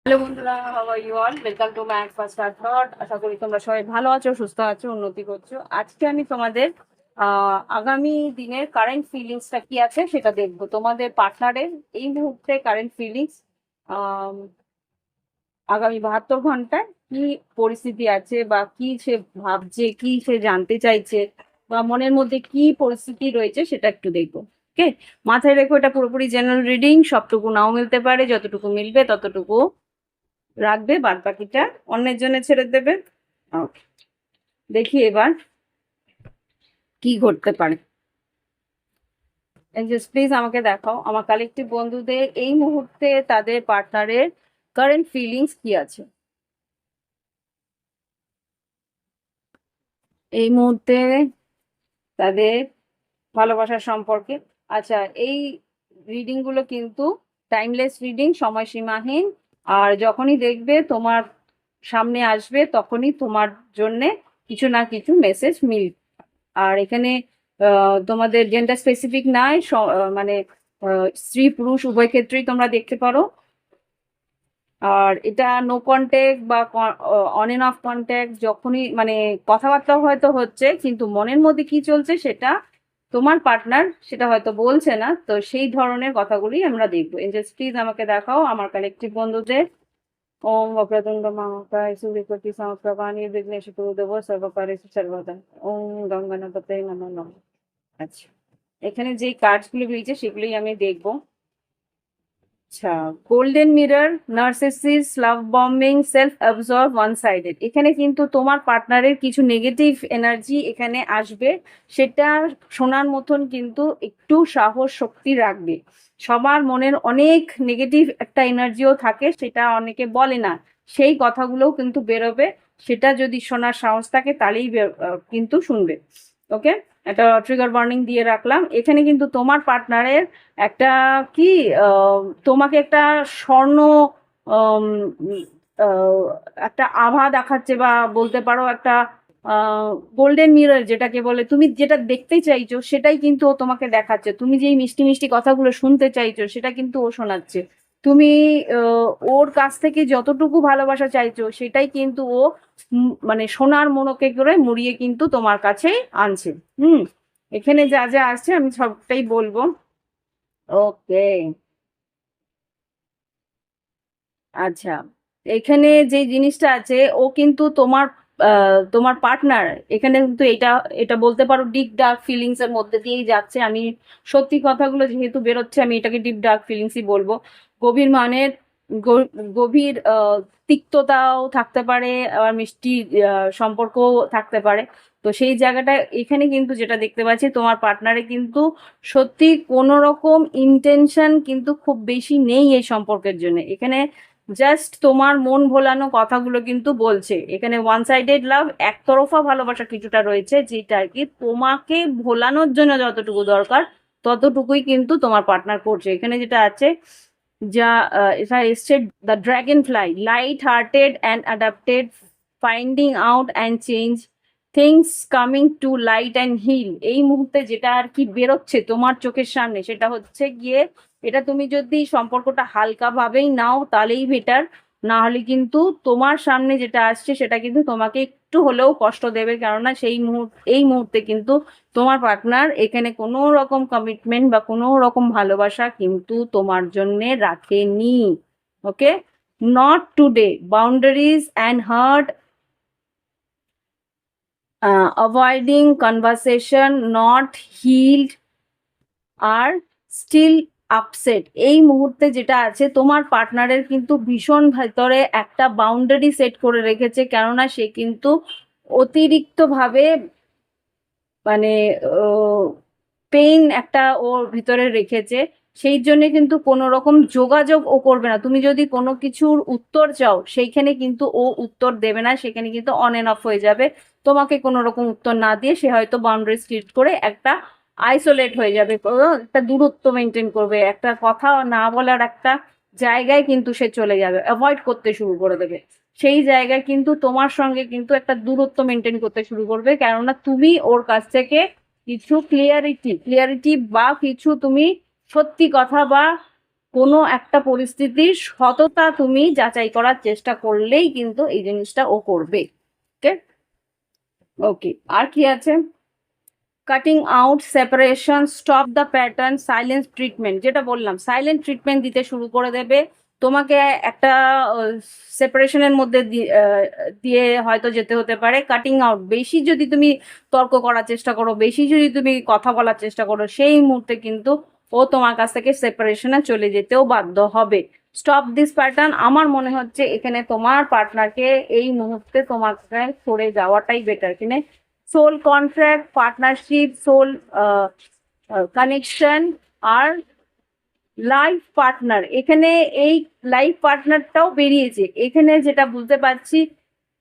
Hello বন্ধুরা, how are you all? Welcome to my first thought. আশা করি তোমরা সবাই ভালো আছো, সুস্থ আছো, উন্নতি করছো। আজকে আমি তোমাদের আগামী দিনের কারেন্ট ফিলিংসটা কি আছে সেটা দেখবো। তোমাদের পার্টনারের এই মুহূর্তে কারেন্ট ফিলিংস, আগামী 72 ঘন্টায় কি পরিস্থিতি আছে, বা কি সে ভাবছে, কি সে জানতে চাইছে, বা মনের মধ্যে কি পরিস্থিতি রয়েছে সেটা একটু দেখবো। ওকে, মাথায় রেখো এটা পুরোপুরি জেনারেল রিডিং, সবটুকু নাও মিলতে পারে, যতটুকু মিলবে ততটুকু রাখবে, বাদ বাকিটা অন্যের জন্য ছেড়ে দেবে। ওকে, দেখি এবার কি ঘটতে পারে। এঞ্জেলস প্লিজ আমাকে দেখাও আমার কালেকটিভ বন্ধুদের এই মুহূর্তে তাদের পার্টনারের কারেন্ট ফিলিংস কি আছে এই মুহূর্তে তাদের ভালোবাসার সম্পর্কে। আচ্ছা, এই রিডিং গুলো কিন্তু টাইমলেস রিডিং, সময়সীমাহীন। আর যখনই দেখবে তোমার সামনে আসবে তখনই তোমার জন্য কিছু না কিছু মেসেজ মিল। আর এখানে তোমাদের জেন্ডার স্পেসিফিক নাই, মানে স্ত্রী পুরুষ উভয় ক্ষেত্রেই তোমরা দেখতে পারো। আর এটা নো কন্ট্যাক্ট বা অন এন্ড অফ কন্ট্যাক্ট, যখনই মানে কথাবার্তা হয়তো হচ্ছে কিন্তু মনের মধ্যে কি চলছে সেটা তোমার পার্টনার সেটা হয়তো বলছে না। তো সেই ধরনের কথাগুলি আমরা দেখবো। এঞ্জেলস প্লিজ আমাকে দেখাও আমার কালেকটিভ বন্ধুদের। ওম বক্রতুণ্ড মহাকায় সূর্যকোটি সমপ্রভা নির্বিঘ্নেষু কুরু দেব সর্বকার্যেষু সর্বদা। ওম গঙ্গনাপতে নমঃ নমঃ। আচ্ছা, এখানে যে কার্ডসগুলো বেরিয়েছে সেগুলোই আমি দেখবো। আচ্ছা, golden mirror, narcissist, love bombing, self absorb, one sided. এখানে কিন্তু তোমার পার্টনারের কিছু নেগেটিভ এনার্জি এখানে আসবে, সেটা শোনার মতন কিন্তু একটু সাহস শক্তি রাখবে। সবার মনের অনেক নেগেটিভ একটা এনার্জিও থাকে, সেটা অনেকে বলে না, সেই কথাগুলোও কিন্তু বেরোবে। সেটা যদি শোনার সাহস থাকে তাহলেই কিন্তু শুনবে। ওকে, একটা ট্রিগার ওয়ার্নিং দিয়ে রাখলাম। এখানে কিন্তু তোমার পার্টনারের একটা কি তোমাকে একটা স্বর্ণ আম, আহ, একটা আভা দেখাচ্ছে, বা বলতে পারো একটা গোল্ডেন মিরর যেটাকে বলে। তুমি যেটা দেখতে চাইছো সেটাই কিন্তু ও তোমাকে দেখাচ্ছে। তুমি যেই মিষ্টি মিষ্টি কথাগুলো শুনতে চাইছো সেটা কিন্তু ও শোনাচ্ছে। তুমি ওর কাছ থেকে যতটুকু ভালোবাসা চাইছো সেটাই কিন্তু ও মানে সোনার মনোকে করে মুড়িয়ে কিন্তু তোমার কাছে আনছে। হুম, এখানে যা যা আসছে আমি সবটাই বলবো। ওকে, আচ্ছা, এখানে যে জিনিসটা আছে ও কিন্তু তোমার পার্টনার এখানে কিন্তু এটা এটা বলতে পারো ডিপ ডার্ক ফিলিংস এর মধ্যে দিয়েই যাচ্ছে। আমি সত্যি কথাগুলো যেহেতু বেরোচ্ছে আমি এটাকে ডিপ ডার্ক ফিলিংসই বলবো। গভীর মানের গভীর তিক্ততাও থাকতে পারে, আবার মিষ্টি সম্পর্কও থাকতে পারে। তো সেই জায়গাটা এখানে কিন্তু যেটা দেখতে পাচ্ছি তোমার পার্টনারে কিন্তু সত্যি কোনো রকম ইন্টেনশন কিন্তু খুব বেশি নেই এই সম্পর্কের জন্য। এখানে জাস্ট তোমার মন ভোলানো কথাগুলো কিন্তু বলছে। এখানে ওয়ান সাইডেড লাভ, একতরফা ভালোবাসা কিছুটা রয়েছে, যেটা আর কি তোমাকে ভোলানোর জন্য যতটুকু দরকার ততটুকুই কিন্তু তোমার পার্টনার করছে। এখানে যেটা আছে, যা এটা এসছে, the dragonfly, light hearted and adapted, finding out and change, things coming to light and heal. এই মুহূর্তে যেটা আর কি বেরোচ্ছে তোমার চোখের সামনে সেটা হচ্ছে গিয়ে, এটা তুমি যদি সম্পর্কটা হালকা ভাবেই নাও তাহলেই বেটার। না হলে কিন্তু তোমার সামনে যেটা আসছে সেটা কিন্তু তোমাকে একটু হলেও কষ্ট দেবে, কেননা এই মুহূর্তে কিন্তু তোমার পার্টনার এখানে কোনো রকম কমিটমেন্ট বা কোনো রকম ভালোবাসা কিন্তু তোমার জন্য রাখেনি। Okay, not today, boundaries and hurt, avoiding conversation, not healed, আর স্টিল আপসেট। এই মুহূর্তে যেটা আছে তোমার পার্টনারের কিন্তু ভীষণ ভেতরে একটা বাউন্ডারি সেট করে রেখেছে, কেননা সে কিন্তু অতিরিক্তভাবে মানে পেইন একটা ওর ভিতরে রেখেছে। সেই জন্য কিন্তু কোনো রকম যোগাযোগ ও করবে না। তুমি যদি কোনো কিছুর উত্তর চাও সেইখানে কিন্তু ও উত্তর দেবে না, সেখানে কিন্তু অন এন্ড অফ হয়ে যাবে। তোমাকে কোনো রকম উত্তর না দিয়ে সে হয়তো বাউন্ডারিজ ক্রিয়েট করে একটা আইসোলেট হয়ে যাবে, একটা দূরত্ব মেনটেন করবে, একটা কথা না বলার একটা জায়গায় কিন্তু সে চলে যাবে, অ্যাভয়েড করতে শুরু করে দেবে। সেই জায়গায় কিন্তু তোমার সঙ্গে কিন্তু একটা দূরত্ব মেনটেন করতে শুরু করবে, কেননা তুমি ওর কাছ থেকে কিছু ক্লিয়ারিটি বা কিছু তুমি সত্যি কথা বা কোনো একটা পরিস্থিতির সততা তুমি যাচাই করার চেষ্টা করলেই কিন্তু এই জিনিসটা ও করবে। ওকে, ওকে, আর কি আছে? Cutting out, separation, stop the pattern, silence treatment, যেটা বললাম সাইলেন্ট ট্রিটমেন্ট দিতে শুরু করে দেবে। তোমাকে একটা সেপারেশনের মধ্যে দিয়ে হয়তো যেতে হতে পারে। কাটিং আউট, বেশি যদি তুমি তর্ক করার চেষ্টা করো, বেশি যদি তুমি কথা বলার চেষ্টা করো, সেই মুহূর্তে কিন্তু ও তোমার কাছ থেকে সেপারেশনে চলে যেতেও বাধ্য হবে। স্টপ দিস প্যাটার্ন, আমার মনে হচ্ছে এখানে তোমার পার্টনারকে এই মুহূর্তে তোমাকে সরে যাওয়াটাই বেটার। কিনে soul contract, partnership, soul connection আর লাইফ পার্টনার, এখানে এই লাইফ পার্টনারটাও বেরিয়েছে। এখানে যেটা বুঝতে পারছি,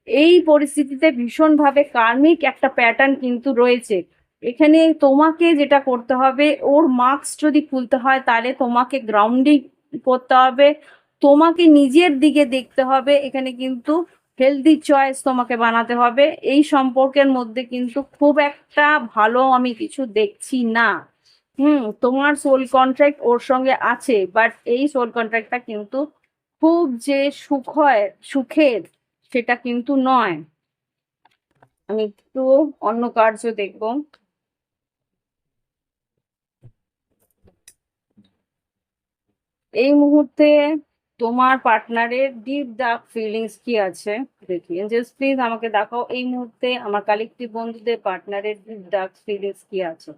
এই পরিস্থিতিতে ভীষণভাবে কার্মিক একটা প্যাটার্ন কিন্তু রয়েছে। এখানে তোমাকে যেটা করতে হবে, ওর মার্কস যদি খুলতে হয় তাহলে তোমাকে গ্রাউন্ডিং করতে হবে, তোমাকে নিজের দিকে দেখতে হবে। এখানে কিন্তু হেলদি চয়েস তোমাকে বানাতে হবে। এই সম্পর্কের মধ্যে কিন্তু খুব একটা ভালো আমি কিছু দেখছি না। তোমার সোল কন্ট্রাক্ট ওর সঙ্গে আছে, বাট এই সোল কন্ট্রাক্টটা কিন্তু খুব যে সুখের সেটা কিন্তু নয়। আমি একটু অন্য কার্ডও দেখবো। এই মুহূর্তে তোমার পার্টনারের ডিপ ডার্ক ফিলিংস কি আছে দেখি। এঞ্জেলস প্লিজ আমাকে দেখাও এই মুহূর্তে আমার কালেক্টিভ বন্ধুদের পার্টনারের ডিপ ডার্ক ফিলিংস কি আছে।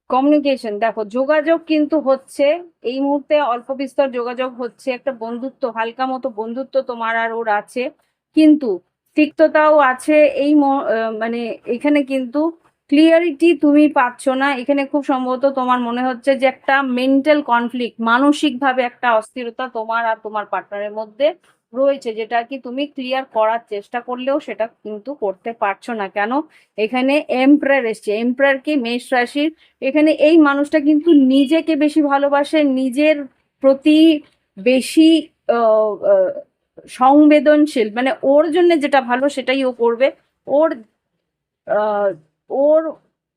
কমিউনিকেশন, দেখো যোগাযোগ কিন্তু হচ্ছে এই মুহূর্তে, অল্প বিস্তর যোগাযোগ হচ্ছে, একটা বন্ধুত্ব, হালকা মতো বন্ধুত্ব তোমার আর ওর আছে, কিন্তু তিক্ততাও আছে। মানে এখানে কিন্তু ক্লিয়ারিটি তুমি পাচ্ছ না। এখানে খুব সম্ভবত তোমার মনে হচ্ছে যে একটা মেন্টাল কনফ্লিক্ট, মানসিকভাবে একটা অস্থিরতা তোমার আর তোমার পার্টনারের মধ্যে রয়েছে, যেটা কি তুমি ক্লিয়ার করার চেষ্টা করলেও সেটা কিন্তু করতে পারছো না। কেন? এখানে এম্পায়ার এসছে, এম্পায়ার কি মেষ রাশির। এখানে এই মানুষটা কিন্তু নিজেকে বেশি ভালোবাসে, নিজের প্রতি বেশি আহ, আহ, সংবেদনশীল, মানে ওর জন্য যেটা ভালো সেটাই ও করবে। ওর আহ, ওর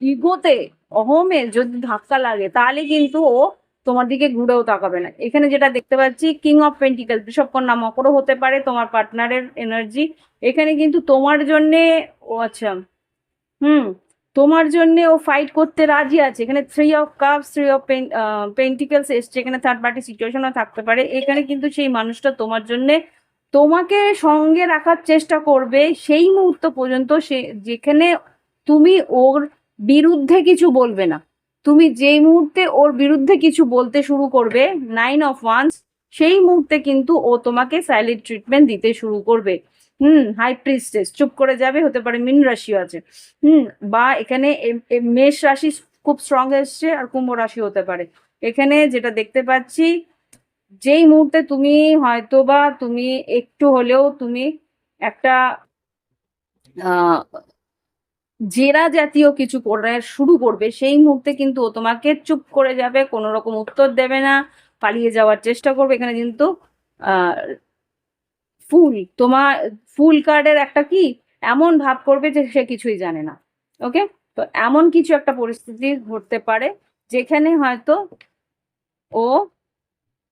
ইগোতে, অহমে যদি ধাক্কা লাগে তাহলে কিন্তু ও তোমার দিকে ঘুরেও তাকাবে না। এখানে যেটা দেখতে পাচ্ছি, কিং অফ পেন্টিকেল, বৃষভকন্যা মকরও হতে পারে তোমার পার্টনারের এনার্জি। এখানে কিন্তু তোমার জন্যে, ও আচ্ছা, হুম, তোমার জন্য ও ফাইট করতে রাজি আছে। এখানে three of cups, three of pentacles এসছে, এখানে থার্ড পার্টি সিচুয়েশনও থাকতে পারে। এখানে কিন্তু সেই মানুষটা তোমার জন্য তোমাকে সঙ্গে রাখার চেষ্টা করবে সেই মুহূর্ত পর্যন্ত, সে যেখানে তুমি ওর বিরুদ্ধে কিছু বলবে না। তুমি যেই মুহূর্তে ওর বিরুদ্ধে কিছু বলতে শুরু করবে, 9 of Wands, সেই মুহূর্তে কিন্তু ও তোমাকে সাইলেন্ট ট্রিটমেন্ট দিতে শুরু করবে। হাই প্রিস্টেস চুপ করে যাবে, হতে পারে মীন রাশিও আছে। হুম বা এখানে মেষ রাশি খুব স্ট্রং এসছে, আর কুম্ভ রাশি হতে পারে। এখানে যেটা দেখতে পাচ্ছি, যেই মুহূর্তে তুমি হয়তো বা তুমি একটু হলেও তুমি একটা আহ জেরা জাতীয় কিছু করে শুরু করবে, সেই মুহূর্তে কিন্তু ও তোমাকে চুপ করে যাবে, কোনো রকম উত্তর দেবে না, পালিয়ে যাওয়ার চেষ্টা করবে। এখানে কিন্তু আহ ফুল, তোমার ফুল কার্ডের একটা কি এমন ভাব করবে যে সে কিছুই জানে না। ওকে, তো এমন কিছু একটা পরিস্থিতি ঘটতে পারে যেখানে হয়তো ও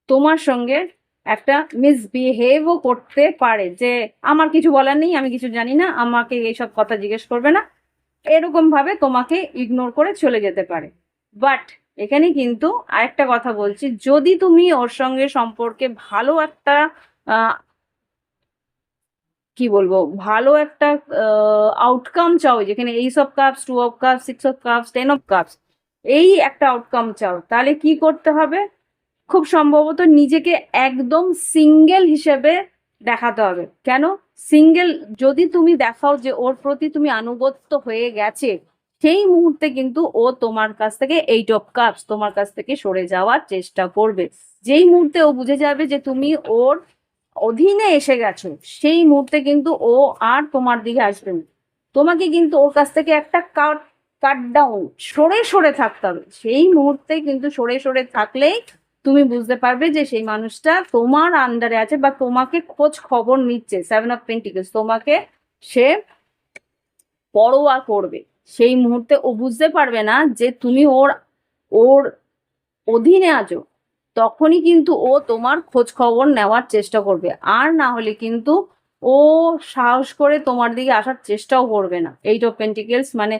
তোমার সঙ্গে একটা মিসবিহেভও করতে পারে, যে আমার কিছু বলার নেই, আমি কিছু জানি না, আমাকে এইসব কথা জিজ্ঞেস করবে না, এরকম ভাবে তোমাকে ইগনোর করে চলে যেতে পারে। বাট এখানে কিন্তু আরেকটা কথা বলছি, যদি তুমি ওর সঙ্গে সম্পর্কে ভালো একটা কি বলবো, ভালো একটা আউটকাম চাও, যেখানে 8 of Cups, 2 of Cups, 6 of Cups, 10 of Cups, এই একটা আউটকাম চাও, তাহলে কি করতে হবে? খুব সম্ভবত নিজেকে একদম সিঙ্গেল হিসেবে দেখাতে হবে। কেন সিঙ্গেল? যদি তুমি দেখাও যে ওর প্রতি তুমি আনুগত্য হয়ে গেছে, সেই মুহূর্তে কিন্তু ও তোমার কাছ থেকে 8 of Cups তোমার কাছ থেকে সরে যাওয়ার চেষ্টা করবে। যেই মুহূর্তে ও বুঝে যাবে যে তুমি ওর অধীনে এসে গেছো, সেই মুহূর্তে কিন্তু ও আর তোমার দিকে আসবে না। তোমাকে কিন্তু ওর কাছ থেকে একটা কাট ডাউন, সরে সরে থাকতে হবে। সেই মুহূর্তে কিন্তু সরে সরে থাকলেই তুমি বুঝতে পারবে যে সেই মানুষটা তোমার আন্ডারে আছে বা তোমাকে খোঁজ খবর নিচ্ছে। 7 of Pentacles, তোমাকে সে পরোয়া করবে। সেই মুহূর্তে ও বুঝতে পারবে না যে তুমি ওর ওর অধীনে আছো, তখনই কিন্তু ও তোমার খোঁজ খবর নেওয়ার চেষ্টা করবে। আর না হলে কিন্তু ও সাহস করে তোমার দিকে আসার চেষ্টাও করবে না। 8 of Pentacles মানে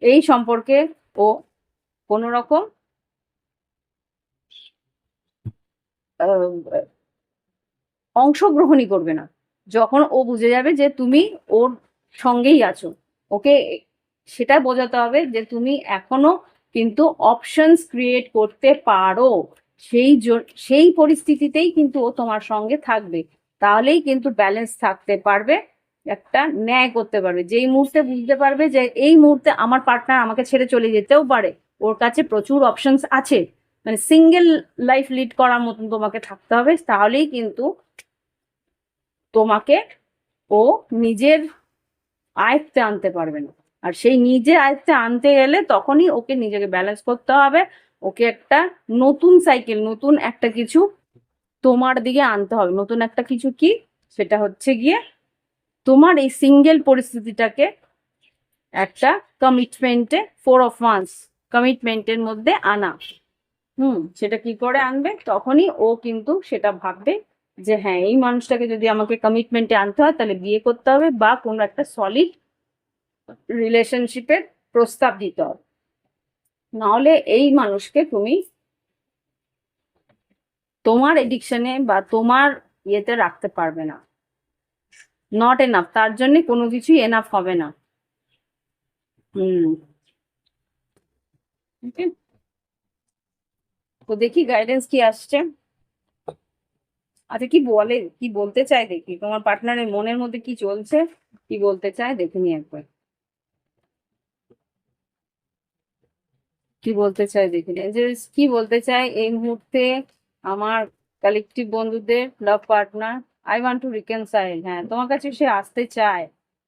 এই সম্পর্কে ও কোনো রকম অংশগ্রহণই করবে না। যখন ও বুঝে যাবে যে তুমি ওর সঙ্গেই আছো, ওকে সেটা বোঝাতে হবে যে তুমি এখনো কিন্তু অপশনস ক্রিয়েট করতে পারো। সেই পরিস্থিতিতেই কিন্তু ও তোমার সঙ্গে থাকবে। তাহলেই কিন্তু ব্যালেন্স থাকতে পারবে, একটা ন্যায় করতে পারবে। যেই মুহূর্তে বুঝতে পারবে যে এই মুহূর্তে আমার পার্টনার আমাকে ছেড়ে চলে যেতেও পারে, ওর কাছে প্রচুর অপশনস আছে, মানে সিঙ্গেল লাইফ লিড করার মতন তোমাকে থাকতে হবে, তাহলেই কিন্তু তোমাকে ও নিজের আয়ত্তে আনতে পারবে না। আর সেই নিজে আয়ত্তে আনতে গেলে তখনই ওকে নিজেকে ব্যালেন্স করতে হবে। ওকে একটা নতুন সাইকেল, নতুন একটা কিছু তোমার দিকে আনতে হবে। নতুন একটা কিছু কি, সেটা হচ্ছে গিয়ে তোমার এই সিঙ্গেল পরিস্থিতিটাকে একটা কমিটমেন্টে, 4 of Wands কমিটমেন্টের মধ্যে আনা। সেটা কি করে আনবে? তখনই ও কিন্তু সেটা ভাববে যে হ্যাঁ, এই মানুষটাকে যদি আমাকে কমিটমেন্টে আনতে হয় তাহলে বিয়ে করতে হবে বা কোনো একটা সলিড রিলেশনশিপের প্রস্তাব দিতে হবে। নাহলে এই মানুষকে তুমি তোমার এডিকশনে বা তোমার ইয়েতে রাখতে পারবে না। নট এনাফ, তার জন্য কোনো কিছুই এনাফ হবে না। হুম, তো দেখি গাইডেন্স কি আসছে। আচ্ছা, কি বলে, কি বলতে চায় দেখি, তোমার পার্টনারের মনের মধ্যে কি চলছে, কি বলতে চায় দেখে নি একবার। কি বলতে চায় দেখি, যে কি বলতে চায় এই মুহূর্তে আমার কালেকটিভ বন্ধুদের লাভ partner. I want to reconcile, হ্যাঁ তোমার কাছে সে আসতে চায়।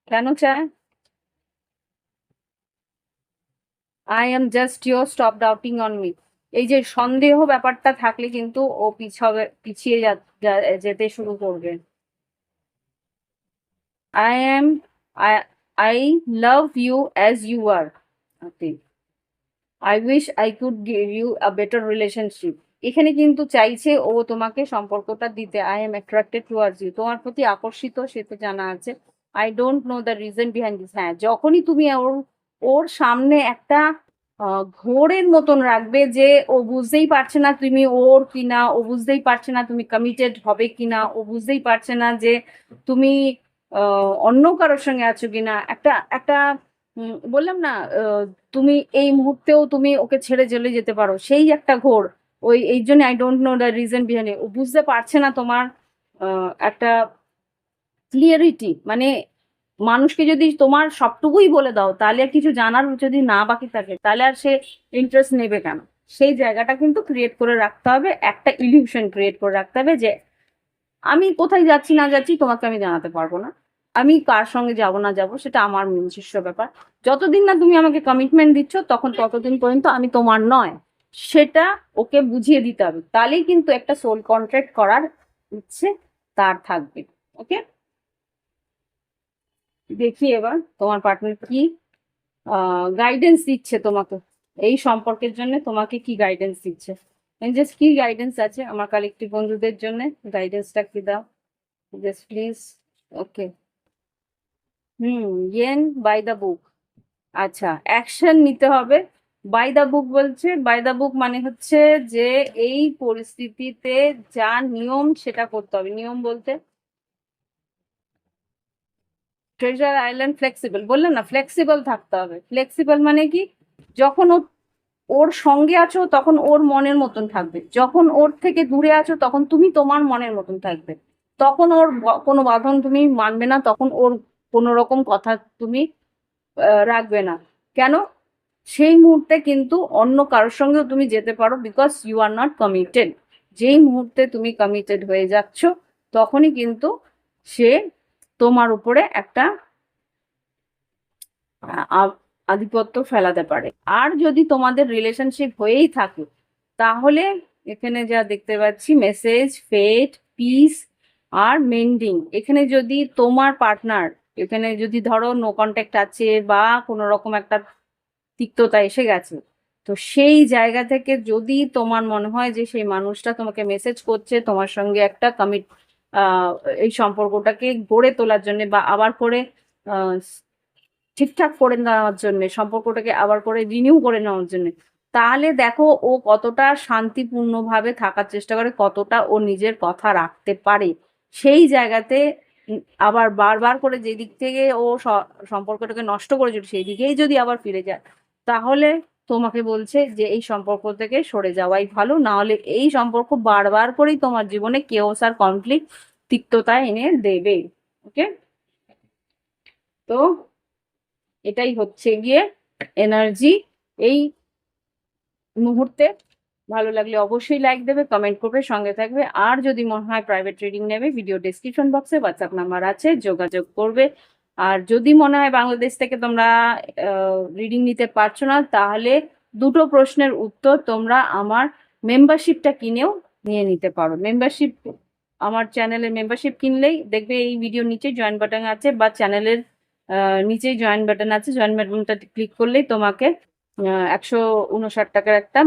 কেন চায়? I am just your, stop doubting on me. এই যে সন্দেহ ব্যাপারটা থাকলে কিন্তু ও পিছিয়ে যেতে শুরু করবে। I am I I love you as you are. Okay, I wish I could give you a better relationship. এখানে কিন্তু চাইছে ও তোমাকে সম্পর্কটা দিতে। I am attracted towards you, তোমার প্রতি আকর্ষিত, সে তো জানা আছে। I don't know the reason behind this. হ্যাঁ, যখনই তুমি ওর সামনে একটা ঘোরের মতন রাখবে যে ও বুঝতেই পারছে না তুমি ওর কিনা, ও বুঝতেই পারছে না তুমি কমিটেড হবে কিনা, ও বুঝতেই পারছে না যে তুমি অন্য কারোর সঙ্গে আছো কিনা, একটা একটা বললাম না, তুমি এই মুহূর্তেও তুমি ওকে ছেড়ে চলে যেতে পারো, সেই একটা ঘোর। এই জন্য I don't know the reason behind, ও বুঝতে পারছে না তোমার একটা ক্লিয়ারিটি, মানে মানুষকে যদি তোমার সবটুকুই বলে দাও তাহলে আর কিছু জানার যদি না বাকি থাকে তাহলে আর সে ইন্টারেস্ট নেবে কেন? সেই জায়গাটা কিন্তু ক্রিয়েট করে রাখতে হবে, একটা ইলিউশন ক্রিয়েট করে রাখতে হবে যে আমি কোথায় যাচ্ছি না যাচ্ছি তোমাকে আমি জানাতে পারবো না, আমি কার সঙ্গে যাব না যাব সেটা আমার নিজস্ব ব্যাপার। যতদিন না তুমি আমাকে কমিটমেন্ট দিচ্ছ ততদিন পর্যন্ত আমি তোমার নয়, সেটা ওকে বুঝিয়ে দিতে হবে। তাহলেই কিন্তু একটা সোল কন্ট্রাক্ট করার ইচ্ছে তার থাকবে। ওকে, দেখি এবার তোমার পার্টনার কি গাইডেন্স দিচ্ছে তোমাকে এই সম্পর্কের জন্য, তোমাকে কি গাইডেন্স দিচ্ছে। জাস্ট কি গাইডেন্স আছে আমার কালেকটিভ বন্ধুদের জন্য, গাইডেন্সটা কি দাও just please. Okay, yen by the book. আচ্ছা, অ্যাকশন নিতে হবে। বাই দ্য বুক বলছে, বাই দ্য বুক মানে হচ্ছে যে এই পরিস্থিতিতে যা নিয়ম সেটা করতে হবে। নিয়ম বলতে ট্রেজার আইল্যান্ড ফ্লেক্সিবল, বললেন না, ফ্লেক্সিবল থাকতে হবে। ফ্লেক্সিবল মানে কি, যখন ওর সঙ্গে আছো তখন ওর মনের মতন থাকবে, যখন ওর থেকে দূরে আছো তখন তুমি তোমার মনের মতন থাকবে। তখন ওর কোনো বাঁধন তুমি মানবে না, তখন ওর কোনো রকম কথা তুমি রাখবে না। কেন? সেই মুহূর্তে কিন্তু অন্য কারোর সঙ্গেও তুমি যেতে পারো, because you are not committed. যেই মুহূর্তে তুমি কমিটেড হয়ে যাচ্ছ তখনই কিন্তু সে তোমার উপরে একটা আধিপত্য ফেলাতে পারে। আর যদি তোমাদের রিলেশনশিপ হয়েই থাকে তাহলে এখানে যা দেখতে পাচ্ছি মেসেজ, ফেট, পিস আর মেন্ডিং। এখানে যদি তোমার পার্টনার, এখানে যদি ধরো নো কন্ট্যাক্ট আছে বা কোনো রকম একটা তিক্ততা এসে গেছে, তো সেই জায়গা থেকে যদি তোমার মনে হয় যে সেই মানুষটা তোমাকে মেসেজ করছে তোমার সঙ্গে একটা এই সম্পর্কটাকে গড়ে তোলার জন্য বা আবার করে ঠিকঠাক করে নেওয়ার জন্য, সম্পর্কটাকে আবার করে রিনিউ করে নেওয়ার জন্য, তাহলে দেখো ও কতটা শান্তিপূর্ণভাবে থাকার চেষ্টা করে, কতটা ও নিজের কথা রাখতে পারে। সেই জায়গাতে আবার বারবার করে যে দিক থেকে ও সম্পর্কটাকে নষ্ট করেছিল সেই দিকেই যদি আবার ফিরে যায়, তাহলে তোমাকে বলছে যে এই সম্পর্ক থেকে সরে যাওয়াই ভালো। না হলে এই সম্পর্ক বারবার করেই তোমার জীবনে কেওস আর কনফ্লিক্ট, তিক্ততা এনে দেবে। ওকে, তো এটাই হচ্ছে গিয়ে এনার্জি এই মুহূর্তে। ভালো লাগলে অবশ্যই লাইক দেবে, কমেন্ট করবে, সঙ্গে থাকবে। আর যদি মনে হয় প্রাইভেট রিডিং নেবে, ভিডিও ডেসক্রিপশন বক্সে হোয়াটসঅ্যাপ নাম্বার আছে, যোগাযোগ করবে। আর যদি মনে হয় বাংলাদেশ থেকে তোমরা রিডিং নিতে পারছো না, তাহলে দুটো প্রশ্নের উত্তর তোমরা আমার মেম্বারশিপটা কিনেও নিয়ে নিতে পারো। মেম্বারশিপ, আমার চ্যানেলের মেম্বারশিপ কিনলেই দেখবে এই ভিডিওর নিচে জয়েন বাটন আছে বা চ্যানেলের নিচেই জয়েন বাটন আছে, জয়েন বাটনটা ক্লিক করলেই তোমাকে 159 টাকার একটা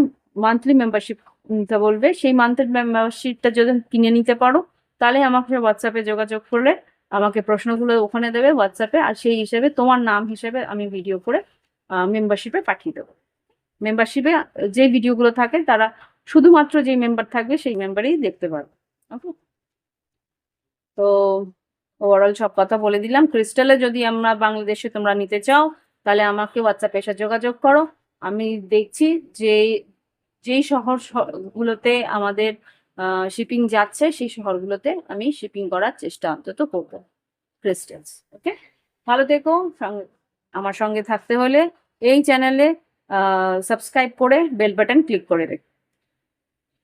মান্থলি মেম্বারশিপ নিতে বলবে। সেই মান্থলি মেম্বারশিপটা যদি কিনে নিতে পারো তাহলে আমাকে হোয়াটসঅ্যাপে যোগাযোগ করলে আমাকে প্রশ্নগুলো ওখানে দেবে হোয়াটসঅ্যাপে, আর সেই হিসেবে তোমার নাম হিসেবে আমি ভিডিও করে মেম্বারশিপে পাঠিয়ে দেবো। মেম্বারশিপে যে ভিডিওগুলো থাকে তারা শুধুমাত্র যেই মেম্বার থাকবে সেই মেম্বারই দেখতে পারবে। ওকে, তো ওভারঅল সব কথা বলে দিলাম। ক্রিস্টালে যদি আমরা বাংলাদেশে তোমরা নিতে চাও তাহলে আমাকে হোয়াটসঅ্যাপে এসে যোগাযোগ করো। আমি দেখছি যে যেই গুলোতে আমাদের শিপিং যাচ্ছে সেই শহরগুলোতে আমি শিপিং করার চেষ্টা অন্তত করবো ক্রিস্টালস। ওকে, ভালো থেকো। আমার সঙ্গে থাকতে হলে এই চ্যানেলে সাবস্ক্রাইব করে বেল বাটন ক্লিক করে রেখো।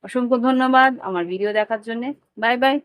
অসংখ্য ধন্যবাদ আমার ভিডিও দেখার জন্য। Bye bye.